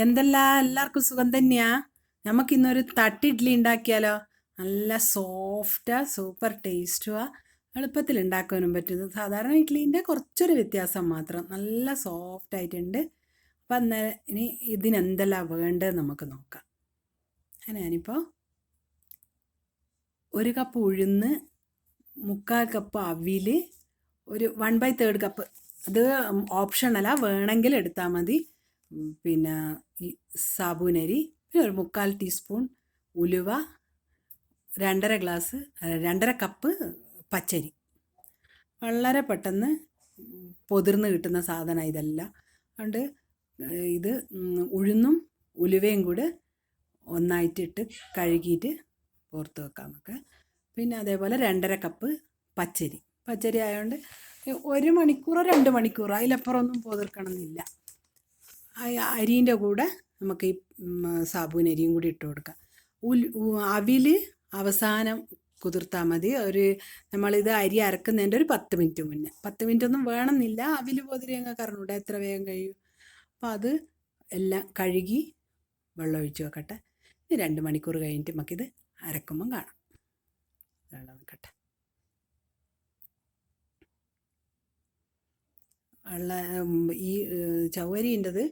എന്തെല്ലാം എല്ലാവർക്കും സുഖം തന്നെയാ. നമുക്കിന്നൊരു തട്ട് ഇഡ്ഡലി ഉണ്ടാക്കിയാലോ? നല്ല സോഫ്റ്റാ, സൂപ്പർ ടേസ്റ്റുവാ, എളുപ്പത്തിൽ ഉണ്ടാക്കാനും പറ്റുന്നു. സാധാരണ ഇഡ്ഡലീൻ്റെ കുറച്ചൊരു വ്യത്യാസം മാത്രം. നല്ല സോഫ്റ്റ് ആയിട്ടുണ്ട്. അപ്പം അന്നേരം ഇനി ഇതിനെന്തെല്ലാം വേണ്ടത് നമുക്ക് നോക്കാം. ഞാനിപ്പോൾ ഒരു കപ്പ് ഉഴുന്ന്, 3/4 കപ്പ് അവിൽ, ഒരു 1/3 കപ്പ്, അത് ഓപ്ഷണലാ, വേണമെങ്കിൽ എടുത്താൽ മതി. പിന്നെ ഈ സാബൂനരി, പിന്നെ ഒരു 3/4 ടീസ്പൂൺ ഉലുവ, 2.5 കപ്പ് പച്ചരി. വളരെ പെട്ടെന്ന് പൊതിർന്ന് കിട്ടുന്ന സാധനം ഇതെല്ലാം. അതുകൊണ്ട് ഇത് ഉഴുന്നും ഉലുവയും കൂടെ ഒന്നായിട്ടിട്ട് കഴുകിയിട്ട് പുറത്ത് വെക്കാം നമുക്ക്. പിന്നെ അതേപോലെ 2.5 കപ്പ് പച്ചരി ആയതുകൊണ്ട് 1 മണിക്കൂറോ 2 മണിക്കൂറോ അതിലപ്പുറം ഒന്നും പൊതിർക്കണമെന്നില്ല. അരീൻ്റെ കൂടെ നമുക്ക് ഈ സാബൂനരിയും കൂടി ഇട്ട് കൊടുക്കാം. അവിൽ അവസാനം കുതിർത്താൽ മതി. നമ്മളിത് അരി അരക്കുന്നതിൻ്റെ ഒരു 10 മിനിറ്റ് മുന്നേ. 10 മിനിറ്റ് ഒന്നും വേണമെന്നില്ല. അവിൽ പൊതിരി അങ്ങ് കറങ്ങൂടെ, എത്ര വേഗം കഴിയും. അപ്പോൾ അത് എല്ലാം കഴുകി വെള്ളം ഒഴിച്ച് വെക്കട്ടെ. 2 മണിക്കൂർ കഴിഞ്ഞിട്ട് നമുക്കിത് അരക്കുമ്പം കാണാം. വെള്ളം വെക്കട്ടെ. ഈ ചവ്വരീൻ്റെത്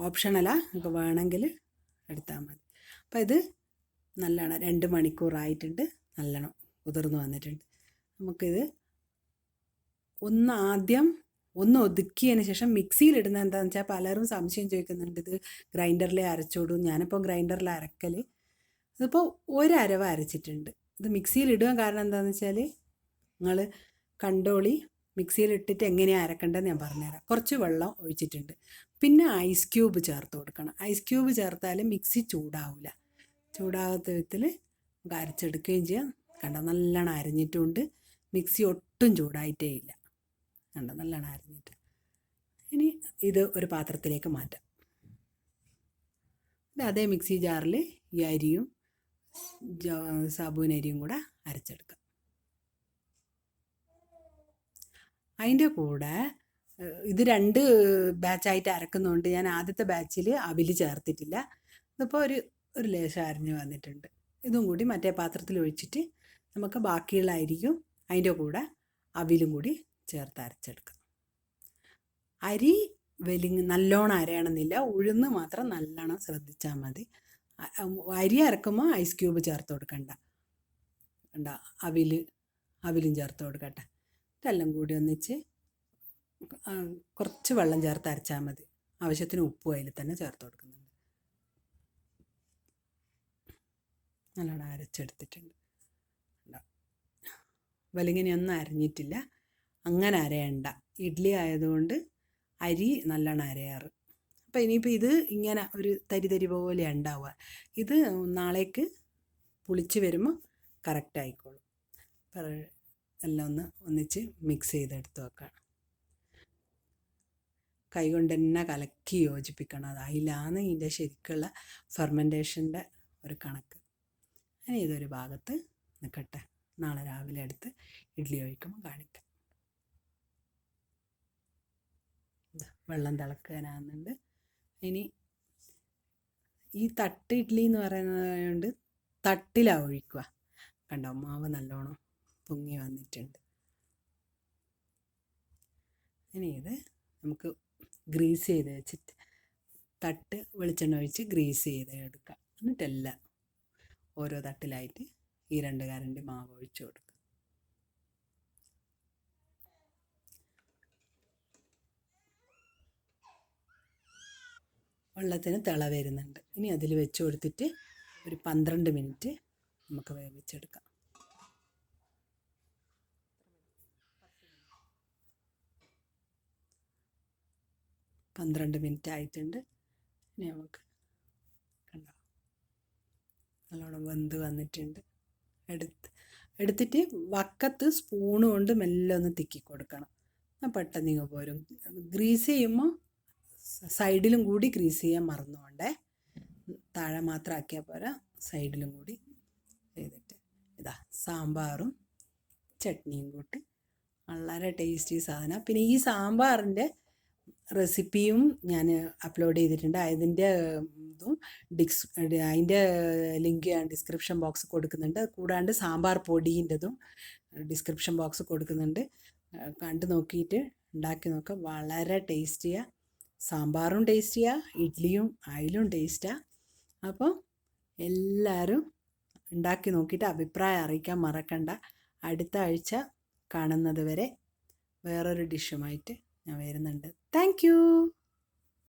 ഓപ്ഷണലാ, നമുക്ക് വേണമെങ്കിൽ എടുത്താൽ മതി. അപ്പോൾ ഇത് നല്ലോണം 2 മണിക്കൂറായിട്ടുണ്ട്, നല്ലോണം കുതിർന്ന് വന്നിട്ടുണ്ട്. നമുക്കിത് ആദ്യം ഒതുക്കിയതിന് ശേഷം മിക്സിയിലിടുന്നത് എന്താണെന്ന് വെച്ചാൽ പലരും സംശയം ചോദിക്കുന്നുണ്ട്, ഇത് ഗ്രൈൻഡറിലെ അരച്ചോടും. ഞാനിപ്പോൾ ഗ്രൈൻഡറിൽ അരക്കൽ. ഇതിപ്പോൾ ഒരരവ അരച്ചിട്ടുണ്ട്. ഇത് മിക്സിയിലിടുക കാരണം എന്താണെന്ന് വെച്ചാൽ നിങ്ങൾ കണ്ടോളി. മിക്സിയിലിട്ടിട്ട് എങ്ങനെയാണ് അരക്കേണ്ടതെന്ന് ഞാൻ പറഞ്ഞുതരാം. കുറച്ച് വെള്ളം ഒഴിച്ചിട്ടുണ്ട്. പിന്നെ ഐസ് ക്യൂബ് ചേർത്ത് കൊടുക്കണം. ഐസ് ക്യൂബ് ചേർത്താൽ മിക്സി ചൂടാവില്ല. ചൂടാകാത്ത വിധത്തിൽ നമുക്ക് അരച്ചെടുക്കുകയും ചെയ്യാം. കണ്ട, നല്ലോണം അരഞ്ഞിട്ടുമുണ്ട്. മിക്സി ഒട്ടും ചൂടായിട്ടേ ഇല്ല. കണ്ട, നല്ലോണം അരഞ്ഞിട്ട്. ഇനി ഇത് ഒരു പാത്രത്തിലേക്ക് മാറ്റാം. അതേ മിക്സി ജാറിൽ ഈ അരിയും സാബൂനരിയും കൂടെ അരച്ചെടുക്കാം. അതിൻ്റെ കൂടെ ഇത് 2 ബാച്ചായിട്ട് അരക്കുന്നതുകൊണ്ട് ഞാൻ ആദ്യത്തെ ബാച്ചിൽ അവിൽ ചേർത്തിട്ടില്ല. ഇതിപ്പോൾ ഒരു ലേശം അരഞ്ഞ് വന്നിട്ടുണ്ട്. ഇതും കൂടി മറ്റേ പാത്രത്തിൽ ഒഴിച്ചിട്ട് നമുക്ക് ബാക്കിയുള്ള അരിയും അതിൻ്റെ കൂടെ അവിലും കൂടി ചേർത്ത് അരച്ചെടുക്കാം. അരി നല്ലോണം അരയണമെന്നില്ല, ഉഴുന്ന് മാത്രം നല്ലോണം ശ്രദ്ധിച്ചാൽ മതി. അരി അരക്കുമ്പോൾ ഐസ് ക്യൂബ് ചേർത്ത് കൊടുക്കണ്ട. അവിലും ചേർത്ത് കൊടുക്കട്ടെ. ഇതെല്ലാം കൂടി ഒന്നിച്ച് കുറച്ച് വെള്ളം ചേർത്ത് അരച്ചാൽ മതി. ആവശ്യത്തിന് ഉപ്പും അതിൽ തന്നെ ചേർത്ത് കൊടുക്കുന്നുണ്ട്. നല്ലോണം അരച്ചെടുത്തിട്ടുണ്ട്. വലിങ്ങനെയൊന്നും അരഞ്ഞിട്ടില്ല. അങ്ങനെ അരയണ്ട. ഇഡ്ഡലി ആയതുകൊണ്ട് അരി നല്ലോണം അരയാറ്. അപ്പോൾ ഇനിയിപ്പോൾ ഇത് ഇങ്ങനെ ഒരു തരി പോലെ ഉണ്ടാവുക. ഇത് നാളേക്ക് പുളിച്ച് വരുമ്പോൾ കറക്റ്റ് ആയിക്കോളും. എല്ലാം ഒന്നിച്ച് മിക്സ് ചെയ്തെടുത്ത് വെക്കണം. കൈകൊണ്ട് തന്നെ കലക്കി യോജിപ്പിക്കണം. അതിലാണ് ഇതിൻ്റെ ശരിക്കുള്ള ഫെർമെൻറ്റേഷൻ്റെ ഒരു കണക്ക്. ഇനി ഇതൊരു ഭാഗത്ത് നിൽക്കട്ടെ. നാളെ രാവിലെ എടുത്ത് ഇഡ്ഡലി ഒഴിക്കുമ്പോൾ കാണിക്കാം. വെള്ളം തിളക്കാനാകുന്നുണ്ട്. ഇനി ഈ തട്ട് ഇഡ്ഡലി എന്ന് പറയുന്നത് കൊണ്ട് തട്ടിലാണ് ഒഴിക്കുക. കണ്ടോ, മാവ് നല്ലോണം പൊങ്ങി വന്നിട്ടുണ്ട്. ഇനി ഇത് നമുക്ക് ഗ്രീസ് ചെയ്ത് വെച്ചിട്ട് തട്ട് വെളിച്ചെണ്ണ ഒഴിച്ച് ഗ്രീസ് ചെയ്ത് എടുക്കാം. എന്നിട്ടെല്ലാം ഓരോ തട്ടിലായിട്ട് ഈ 2 കരണ്ടി മാവ് ഒഴിച്ച് കൊടുക്കുക. വെള്ളത്തിന് തിള വരുന്നുണ്ട്. ഇനി അതിൽ വെച്ച് കൊടുത്തിട്ട് ഒരു 12 മിനിറ്റ് നമുക്ക് വേവിച്ചെടുക്കാം. 12 മിനിറ്റ് ആയിട്ടുണ്ട്. ഇനി നമുക്ക് കണ്ടോ, നല്ലോണം വെന്ത് വന്നിട്ടുണ്ട്. എടുത്തിട്ട് വക്കത്ത് സ്പൂണ് കൊണ്ട് മെല്ലെ ഒന്ന് തിക്കി കൊടുക്കണം. പെട്ടെന്ന് ഇങ്ങ് പോരും. ഗ്രീസ് ചെയ്യുമ്പോൾ സൈഡിലും കൂടി ഗ്രീസ് ചെയ്യാൻ മറന്നുകൊണ്ടേ. താഴെ മാത്രം ആക്കിയാൽ പോരാ, സൈഡിലും കൂടി ചെയ്തിട്ട്. ഇതാ സാമ്പാറും ചട്നിയും കൂട്ടി വളരെ ടേസ്റ്റി സാധനം. പിന്നെ ഈ സാമ്പാറിൻ്റെ റെസിപ്പിയും ഞാൻ അപ്ലോഡ് ചെയ്തിട്ടുണ്ട്. അതിൻ്റെ ഇതും അതിൻ്റെ ലിങ്ക് ഞാൻ ഡിസ്ക്രിപ്ഷൻ ബോക്സ് കൊടുക്കുന്നുണ്ട്. കൂടാണ്ട് സാമ്പാർ പൊടീൻ്റെതും ഡിസ്ക്രിപ്ഷൻ ബോക്സ് കൊടുക്കുന്നുണ്ട്. കണ്ടു നോക്കിയിട്ട് ഉണ്ടാക്കി നോക്കുക. വളരെ ടേസ്റ്റിയാണ്. സാമ്പാറും ടേസ്റ്റിയാണ്, ഇഡ്ഡലിയും അതിലും ടേസ്റ്റാണ്. അപ്പോൾ എല്ലാവരും ഉണ്ടാക്കി നോക്കിയിട്ട് അഭിപ്രായം അറിയിക്കാൻ മറക്കണ്ട. അടുത്ത ആഴ്ച കാണുന്നത് വരെ വേറൊരു ഡിഷുമായിട്ട് ഞാൻ വരുന്നുണ്ട്. Thank you.